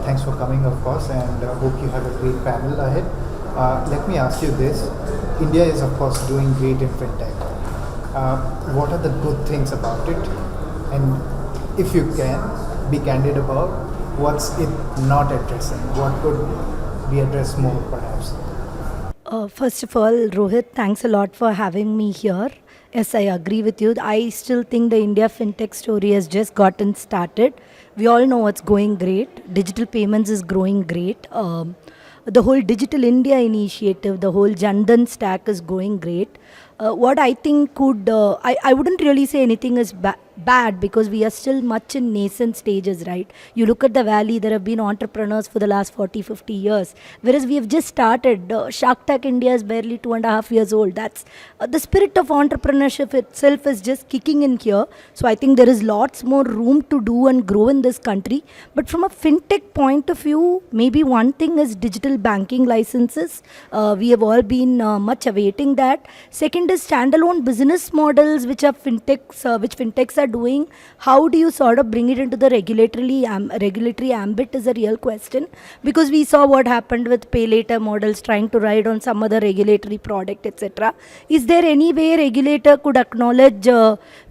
thanks for coming, of course, and hope you have a great panel ahead. Let me ask you this. India is, of course, doing great in fintech. What are the good things about it? And if you can, be candid about what's it not addressing? What could be addressed more, perhaps? First of all, Rohit, thanks a lot for having me here. Yes, I agree with you. I still think the India fintech story has just gotten started. We all know what's going great. Digital payments is growing great. The whole Digital India initiative, the whole Jandan stack is going great. What I think I wouldn't really say anything is bad because we are still much in nascent stages, right? You look at the valley, there have been entrepreneurs for the last 40, 50 years, whereas we have just started. Shark Tank India is barely 2.5 years old. That's the spirit of entrepreneurship itself is just kicking in here. So I think there is lots more room to do and grow in this country. But from a fintech point of view, maybe one thing is digital banking licenses. We have all been much awaiting that. Second is standalone business models which fintechs are doing. How do you sort of bring it into the regulatory ambit is a real question, because we saw what happened with pay later models trying to ride on some other regulatory product, etc. Is there any way regulator could acknowledge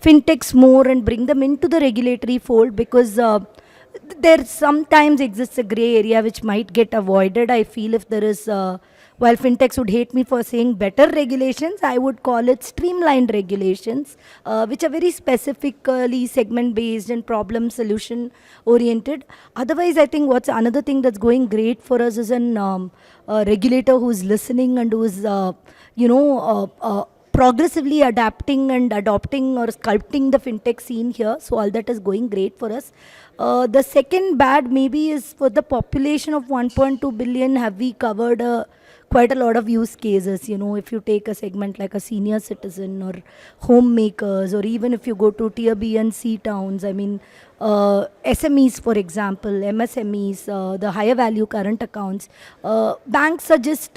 fintechs more and bring them into the regulatory fold? Because there sometimes exists a gray area which might get avoided. I feel if there is while fintechs would hate me for saying better regulations, I would call it streamlined regulations, which are very specifically segment-based and problem-solution-oriented. Otherwise, I think what's another thing that's going great for us is a regulator who's listening and who's, progressively adapting and adopting or sculpting the fintech scene here. So all that is going great for us. The second bad maybe is for the population of 1.2 billion, have we covered quite a lot of use cases? If you take a segment like a senior citizen or homemakers, or even if you go to tier B and C towns, SMEs, for example, MSMEs, the higher value current accounts, banks are just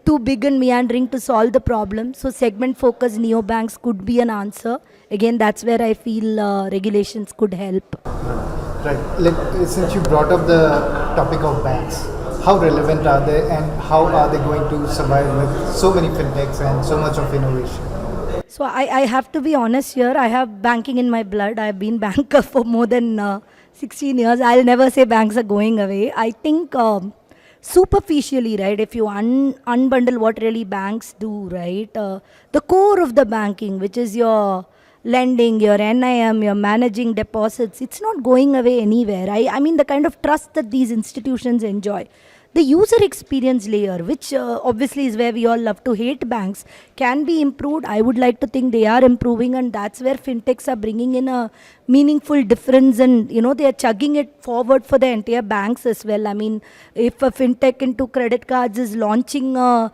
too big and meandering to solve the problem. So segment focused neobanks could be an answer. Again, that's where I feel regulations could help. Right. Since you brought up the topic of banks, how relevant are they and how are they going to survive with so many fintechs and so much of innovation? So I have to be honest here. I have banking in my blood. I have been banker for more than 16 years. I'll never say banks are going away. I think superficially, right, if you unbundle what really banks do, right, the core of the banking, which is your lending, your NIM, your managing deposits, it's not going away anywhere. I mean the kind of trust that these institutions enjoy. The user experience layer, which obviously is where we all love to hate banks, can be improved. I would like to think they are improving, and that's where fintechs are bringing in a meaningful difference, and they are chugging it forward for the entire banks as well. I mean, if a fintech into credit cards is launching a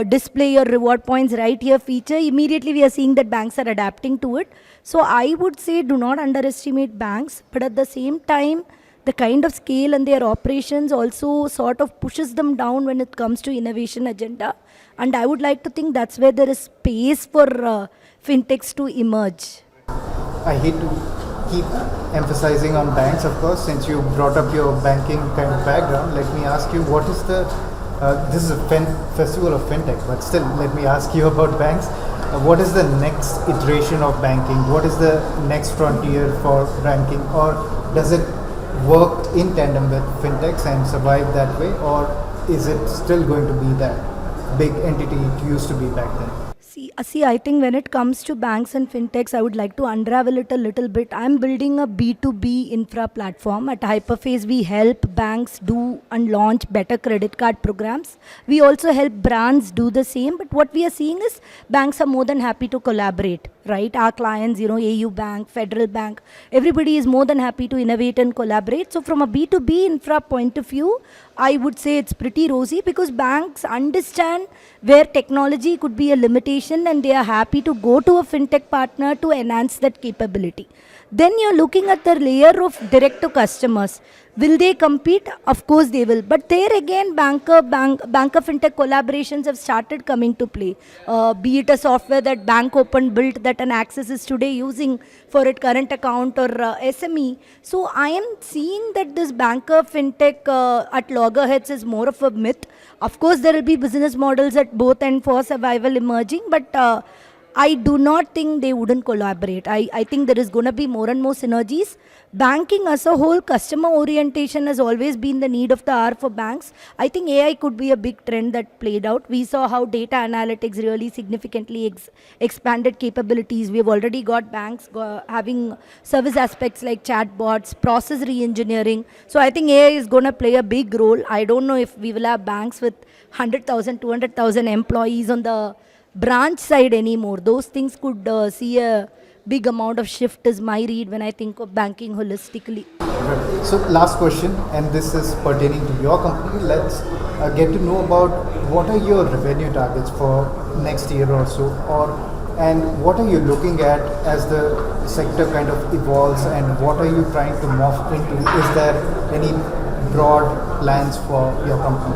display your reward points right here feature, immediately we are seeing that banks are adapting to it. So I would say do not underestimate banks, but at the same time, the kind of scale and their operations also sort of pushes them down when it comes to innovation agenda. And I would like to think that's where there is space for fintechs to emerge. I hate to keep emphasizing on banks, of course, since you brought up your banking kind of background. Let me ask you, what is this is a festival of fintech, but still, let me ask you about banks. What is the next iteration of banking? What is the next frontier for banking? Or does it work in tandem with fintechs and survive that way, or is it still going to be that big entity it used to be back then? See, I think when it comes to banks and fintechs, I would like to unravel it a little bit. I'm building a B2B infra platform. At Hyperface, we help banks do and launch better credit card programs. We also help brands do the same. But what we are seeing is banks are more than happy to collaborate, right? Our clients, AU Bank, Federal Bank, everybody is more than happy to innovate and collaborate. So from a B2B infra point of view, I would say it's pretty rosy, because banks understand where technology could be a limitation and they are happy to go to a fintech partner to enhance that capability. Then you're looking at the layer of direct to customers. Will they compete? Of course they will. But there again, banker fintech collaborations have started coming to play. Be it a software that Bank Open built that an Axis is today using for its current account or SME. So I am seeing that this banker fintech at loggerheads is more of a myth. Of course, there will be business models at both end for survival emerging, but I do not think they wouldn't collaborate. I think there is going to be more and more synergies. Banking as a whole, customer orientation has always been the need of the hour for banks. I think AI could be a big trend that played out. We saw how data analytics really significantly expanded capabilities. We've already got banks having service aspects like chatbots, process re-engineering. So I think AI is going to play a big role. I don't know if we will have banks with 100,000, 200,000 employees on the branch side anymore. Those things could see a big amount of shift is my read when I think of banking holistically. Right. So last question, and this is pertaining to your company. Let's get to know about what are your revenue targets for next year or so, and what are you looking at as the sector kind of evolves, and what are you trying to morph into? Is there any broad plans for your company?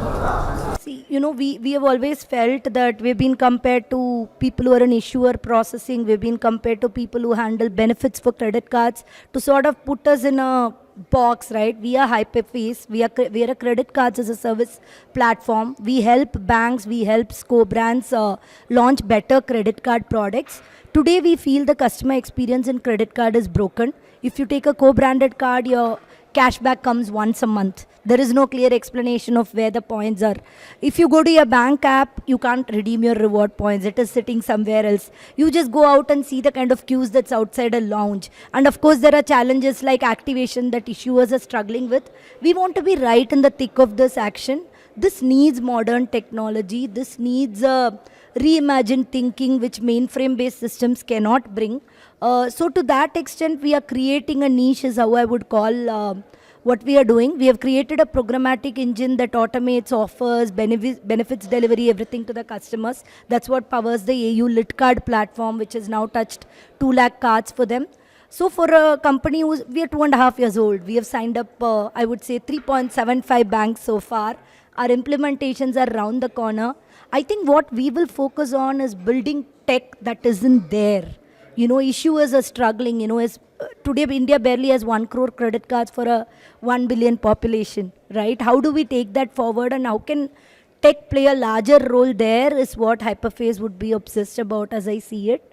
See, we have always felt that we've been compared to people who are in issuer processing, we've been compared to people who handle benefits for credit cards to sort of put us in a box, right? We are Hyperface, we are a credit cards as a service platform. We help banks, we help co-brands launch better credit card products. Today we feel the customer experience in credit card is broken. If you take a co-branded card, your cashback comes once a month. There is no clear explanation of where the points are. If you go to your bank app, you can't redeem your reward points. It is sitting somewhere else. You just go out and see the kind of queues that's outside a lounge. And of course, there are challenges like activation that issuers are struggling with. We want to be right in the thick of this action. This needs modern technology. This needs reimagined thinking, which mainframe-based systems cannot bring. So to that extent, we are creating a niche is how I would call what we are doing. We have created a programmatic engine that automates offers, benefits delivery, everything to the customers. That's what powers the AU Lit Card platform, which has now touched 2 lakh cards for them. So for a company we are 2.5 years old, we have signed up, I would say 3.75 banks so far. Our implementations are around the corner. I think what we will focus on is building tech that isn't there. Issuers are struggling, as today India barely has 1 crore credit cards for a 1 billion population, right? How do we take that forward, and how can tech play a larger role there is what Hyperface would be obsessed about as I see it.